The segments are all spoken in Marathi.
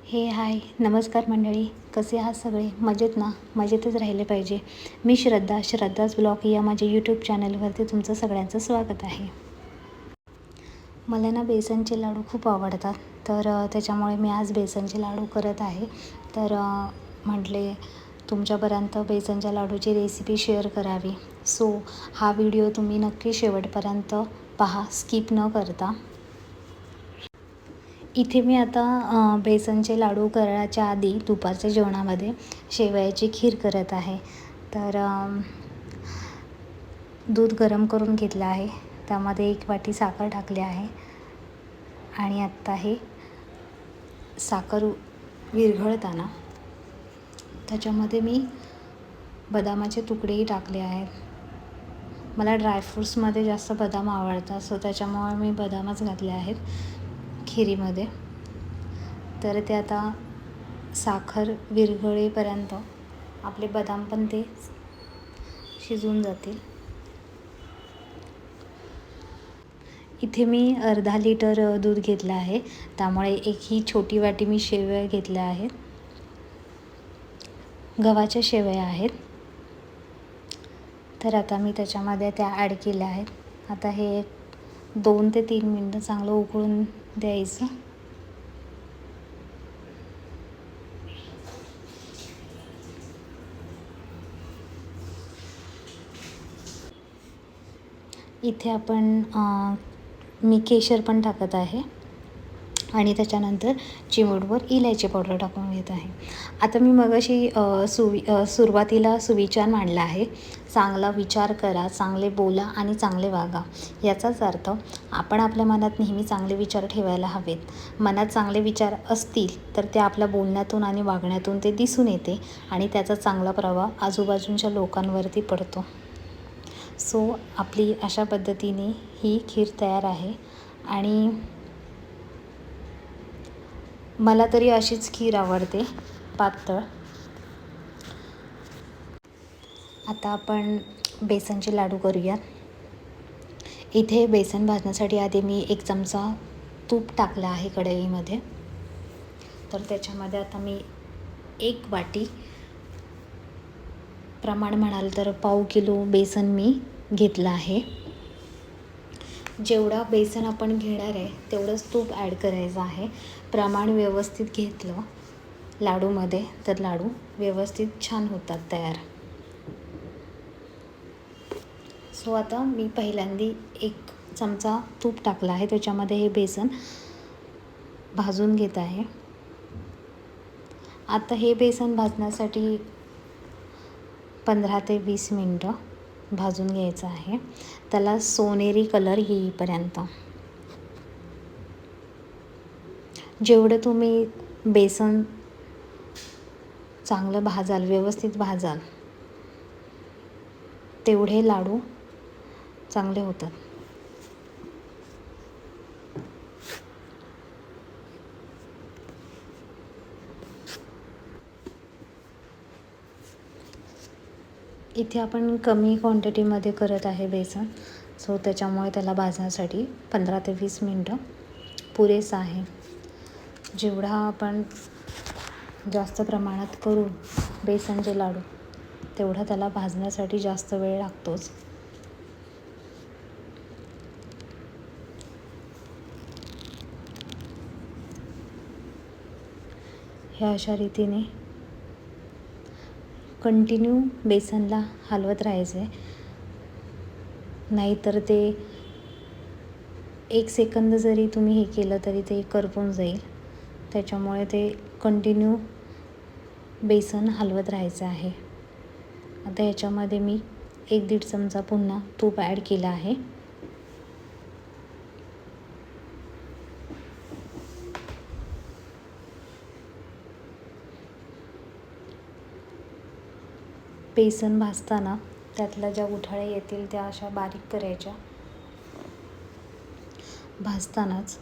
हाय नमस्कार मंडळी. कसे आहात सगळे? मजेत ना? मजेतच राहिले पाहिजे. मी श्रद्धाच ब्लॉग या माझ्या यूट्यूब चॅनलवरती तुमचं सगळ्यांचं स्वागत आहे. मला ना बेसनचे लाडू खूप आवडतात, तर त्याच्यामुळे मी आज बेसनचे लाडू करत आहे. तर म्हटले तुमच्यापर्यंत बेसनच्या लाडूची रेसिपी शेअर करावी. सो हा व्हिडिओ तुम्ही नक्की शेवटपर्यंत पहा, स्किप न करता. इथे मी आता बेसनचे लाडू करायच्या आधी दुपारच्या जेवणामध्ये शेवयाची खीर करत आहे. तर दूध गरम करून घेतलं आहे, त्यामध्ये 1 वाटी साखर टाकली आहे आणि आत्ता हे साखर विरघळताना त्याच्यामध्ये मी बदामाचे तुकडेही टाकले आहेत. मला ड्रायफ्रूट्समध्ये जास्त बदाम आवडतात, सो त्याच्यामुळे मी बदामच घातले आहेत खिरीमध्ये. तर ते आता साखर विरघळेपर्यंत आपले बदाम पण ते शिजून जातील. इथे मी अर्धा लिटर दूध घेतलं आहे, त्यामुळे ही छोटी वाटी मी शेवया घेतल्या आहेत. गव्हाच्या शेवया आहेत. तर आता मी त्याच्यामध्ये त्या ॲड केल्या आहेत. आता हे 2 ते 3 मिनटं चांगलं उकळून द्यायचं. इथे आपण मी केशर पण टाकत आहे आणि त्याच्यानंतर चिमूटभर इलायची पावडर टाकून घेत आहे. आता मी मगाशी सुरुवातीला सुविचार मांडला आहे, चांगला विचार करा, चांगले बोला आणि चांगले वागा. याचाच अर्थ आपण आपल्या मनात नेहमी चांगले विचार ठेवायला हवेत. मनात चांगले विचार असतील तर ते आपल्या बोलण्यातून आणि वागण्यातून ते दिसून येते आणि त्याचा चांगला प्रभाव आजूबाजूच्या लोकांवरती पडतो. सो आपली अशा पद्धतीने ही खीर तयार आहे आणि मला तरी अशीच खीर आवडते, पातळ. आता आपण बेसनचे लाडू करूयात. इथे बेसन भाजण्यासाठी आधी मी 1 चमचा तूप टाकलं आहे कढईमध्ये. तर त्याच्यामध्ये आता मी 1 वाटी प्रमाण म्हणाल तर पाव किलो बेसन मी घेतलं आहे. जेवढा बेसन आपण घेणार आहे तेवढंच तूप ॲड करायचं आहे. प्रमाण व्यवस्थित घेतलं लाडूमध्ये तर लाडू व्यवस्थित छान होतात तयार. सो आता मी पहिल्यांदा 1 चमचा तूप टाकला आहे, त्याच्यामध्ये हे बेसन भाजून घेत आहे. आता हे बेसन भाजण्यासाठी 15 ते 20 मिनटं भाजून घ्यायचं आहे, त्याला सोनेरी कलर येईपर्यंत. जेवढं तुम्ही बेसन चांगलं भाजाल, व्यवस्थित भाजाल, तेवढे लाडू चांगले होतात. इथे आपण कमी क्वांटिटीमध्ये करत आहे बेसन, सो त्याच्यामुळे त्याला भाजण्यासाठी 15 ते 20 मिनटं पुरेसं आहे. जेवढा आपण जास्त प्रमाणात करू बेसनचे लाडू, तेवढा त्याला भाजण्यासाठी जास्त वेळ लागतोच. ह्या अशा रीतीने कंटिन्यू बेसनला हलवत राहायचं आहे, नाहीतर ते 1 सेकंद जरी तुम्ही हे केलं तरी ते करपून जाईल. त्याच्यामुळे ते कंटिन्यू बेसन हलवत राहायचं आहे. आता याच्यामध्ये मी 1-1.5 चमचा पुन्हा तूप ॲड केलं आहे. बेसन भाजताना त्यातल्या ज्या गुठळ्या येतील त्या अशा बारीक करायच्या भाजतानाच.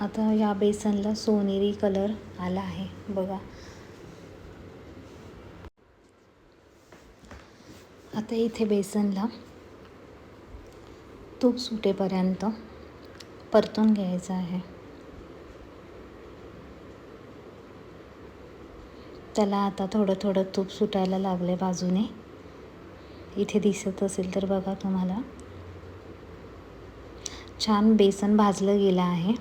आता या बेसनला सोनेरी कलर आला आहे बघा. आता इथे बेसनला तूप सुटेपर्यंत परतून घ्यायचं आहे. त्याला आता थोडं थोडं तूप सुटायला लागले बाजूने. इथे दिसत असेल तर बघा तुम्हाला. छान बेसन भाजलं गेलं आहे.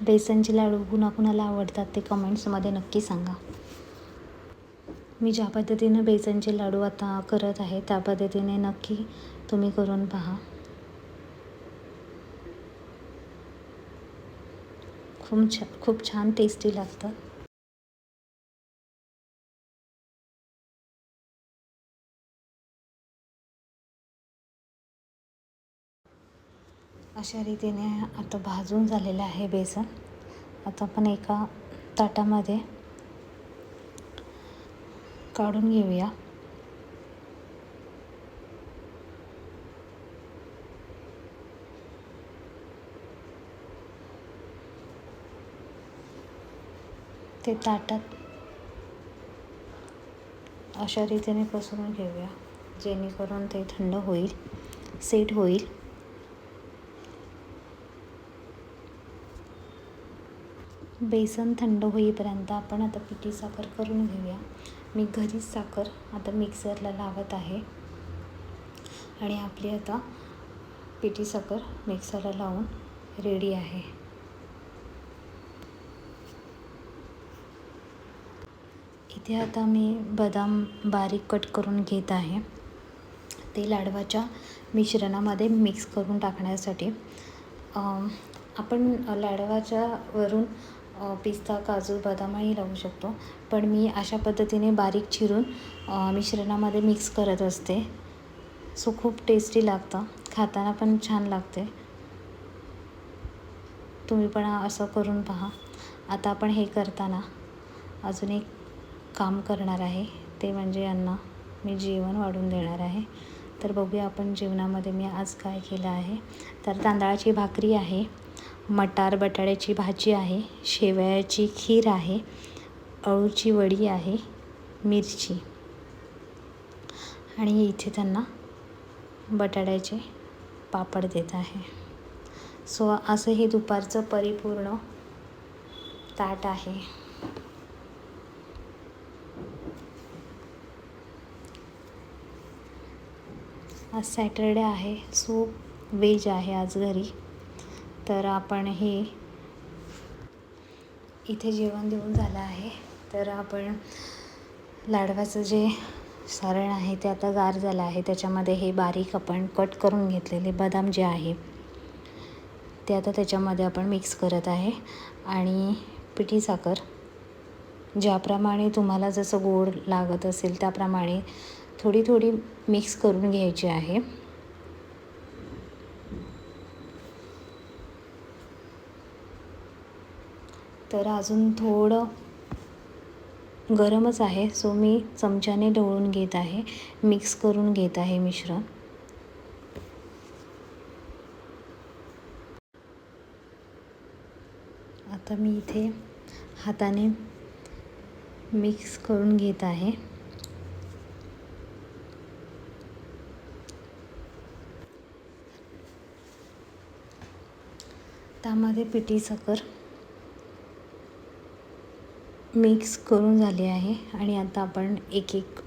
बेसनचे लाडू कुणाकुणाला आवडतात ते कमेंट्समध्ये नक्की सांगा. मी ज्या पद्धतीने बेसनचे लाडू आता करत आहे त्या पद्धतीने नक्की तुम्ही करून पहा. खूप छान टेस्टी लागतं. अशा रीतीने आता भाजून झालेलं आहे बेसन. आता आपण एका ताटामध्ये काढून घेऊया. ते ताटात अशा रीतीने पसरून घेऊया, जेणेकरून ते थंड होईल, सेट होईल. बेसन थंड होईपर्यंत आपण आता पिठी साखर करून घेऊया. मी घरीच साखर आता मिक्सरला लावत आहे आणि आपली आता पिठी साखर मिक्सरला लावून रेडी आहे. इथे आता मी बदाम बारीक कट करून घेत आहे. ते लाडवाच्या मिश्रणामध्ये मिक्स करून टाकण्यासाठी. आपण लाडवाच्या वरून पिस्ता, काजू, बदामही लावू शकतो, पण मी अशा पद्धतीने बारीक चिरून मिश्रणामध्ये मिक्स करत असते. सो खूप टेस्टी लागतं, खाताना पण छान लागते. तुम्ही पण असं करून पहा. आता आपण हे करताना अजून एक काम करणार आहे, ते म्हणजे मी जेवण वाढून देणार आहे. तर बघूया आपण जेवणामध्ये मी आज काय केलं आहे. तर तांदळाची भाकरी आहे, मटार बटाट्याची भाजी आहे, शेवयाची खीर आहे, अळूची वडी आहे, मिरची आणि इथे त्यांना बटाट्याचे पापड देत आहे. सो असं हे दुपारचं परिपूर्ण ताट आहे. आज सॅटरडे आहे, सो व्हेज आहे आज घरी. तर आपण हे इथे जेवण देऊन झालं आहे. तर आपण लाडवाचं जे सारण आहे ते आता गार झालं आहे. त्याच्यामध्ये हे बारीक आपण कट करून घेतलेले बदाम जे आहे ते आता त्याच्यामध्ये आपण मिक्स करत आहे. आणि पिठी साखर ज्याप्रमाणे तुम्हाला जसं गोड लागत असेल त्याप्रमाणे थोडी थोडी मिक्स करून घ्यायची आहे. तर अजून थोडं गरमच आहे, सो मी चमच्याने ढवळून घेत आहे, मिक्स करून घेत आहे मिश्रण. आता मी इथे हाताने मिक्स करून घेत आहे. त्यामध्ये पिठी साखर मिक्स करून झाली आहे आणि आता आपण एक एक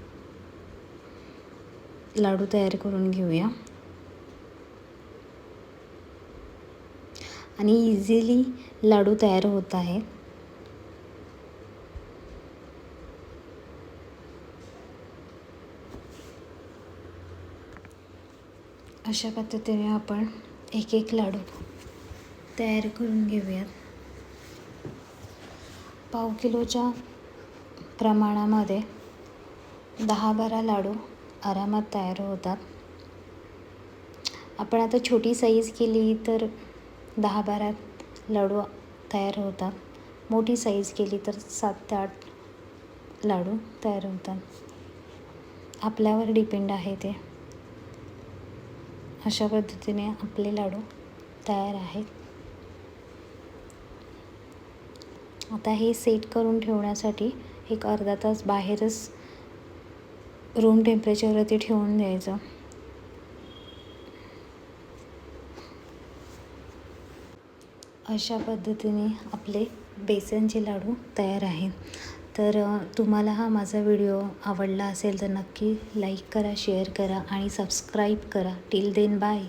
लाडू तयार करून घेऊया. आणि इझिली लाडू तयार होत आहे. अशा पद्धतीने आपण एक एक लाडू तयार करून घेऊयात. पाव किलोच्या प्रमाणामध्ये 10-12 लाडू आरामात तयार होतात. आपण आता छोटी साईज केली तर 10-12 लाडू तयार होतात. मोठी साईज केली तर 7 ते 8 लाडू तयार होतात. आपल्यावर डिपेंड आहे ते. अशा पद्धतीने आपले लाडू तयार आहेत. आता हे सेट करून ठेवण्यासाठी एक अर्धा तास बाहेरच रूम टेम्परेचरवरती ठेवून द्यायचं. अशा पद्धतीने आपले बेसनचे लाडू तयार आहे. तर तुम्हाला हा माझा व्हिडिओ आवडला असेल तर नक्की लाईक करा, शेअर करा आणि सबस्क्राईब करा. Till then bye.